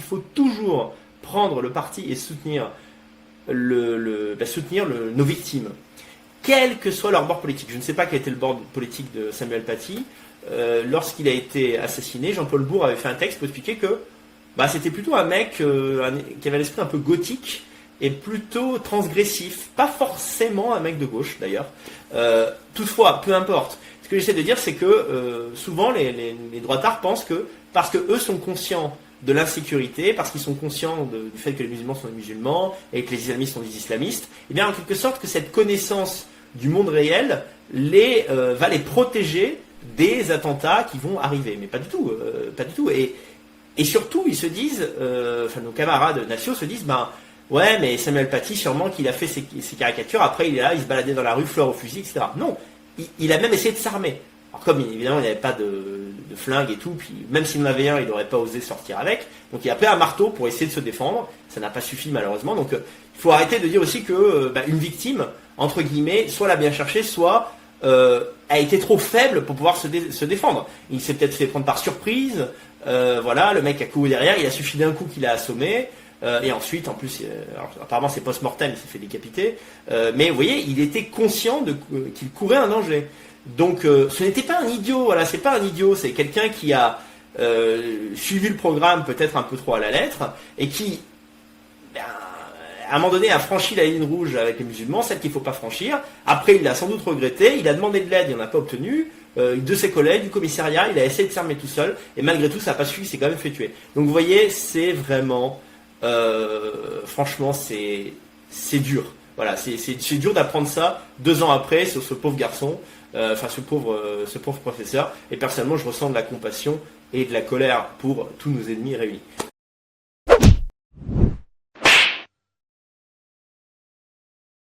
faut toujours prendre le parti et soutenir nos victimes, quel que soit leur bord politique. Je ne sais pas quel était le bord politique de Samuel Paty. Lorsqu'il a été assassiné, Jean-Paul Bourg avait fait un texte pour expliquer que c'était plutôt un mec qui avait l'esprit un peu gothique et plutôt transgressif, pas forcément un mec de gauche d'ailleurs. Toutefois, peu importe. Ce que j'essaie de dire, c'est que souvent les droitards pensent que parce que eux sont conscients de l'insécurité, parce qu'ils sont conscients du fait que les musulmans sont des musulmans et que les islamistes sont des islamistes, et bien en quelque sorte que cette connaissance du monde réel va les protéger des attentats qui vont arriver. Mais pas du tout, pas du tout. Et surtout, ils se disent, nos camarades nationaux se disent, ouais, mais Samuel Paty, sûrement qu'il a fait ses caricatures, après il est là, il se baladait dans la rue, fleur au fusil, etc. Non, il a même essayé de s'armer. Alors comme évidemment il n'avait pas de flingue et tout, puis même s'il en avait un, il n'aurait pas osé sortir avec. Donc il a pris un marteau pour essayer de se défendre. Ça n'a pas suffi malheureusement. Donc il faut arrêter de dire aussi que une victime, entre guillemets, soit l'a bien cherché, soit a été trop faible pour pouvoir se défendre. Il s'est peut-être fait prendre par surprise. Voilà, le mec a couru derrière, il a suffi d'un coup qu'il a assommé. Et ensuite, en plus, apparemment c'est post-mortem, il s'est fait décapiter. Mais vous voyez, il était conscient qu'il courait un danger. Donc ce n'était pas un idiot, voilà, c'est pas un idiot, c'est quelqu'un qui a suivi le programme peut-être un peu trop à la lettre et qui, à un moment donné, a franchi la ligne rouge avec les musulmans, celle qu'il ne faut pas franchir. Après, il l'a sans doute regretté, il a demandé de l'aide, il n'en a pas obtenu. De ses collègues, du commissariat, il a essayé de s'armer tout seul et malgré tout, ça n'a pas suffi, il s'est quand même fait tuer. Donc vous voyez, c'est vraiment, franchement, c'est dur. Voilà, c'est dur d'apprendre ça 2 ans après sur ce pauvre garçon. Ce pauvre professeur, et personnellement je ressens de la compassion et de la colère pour tous nos ennemis réunis.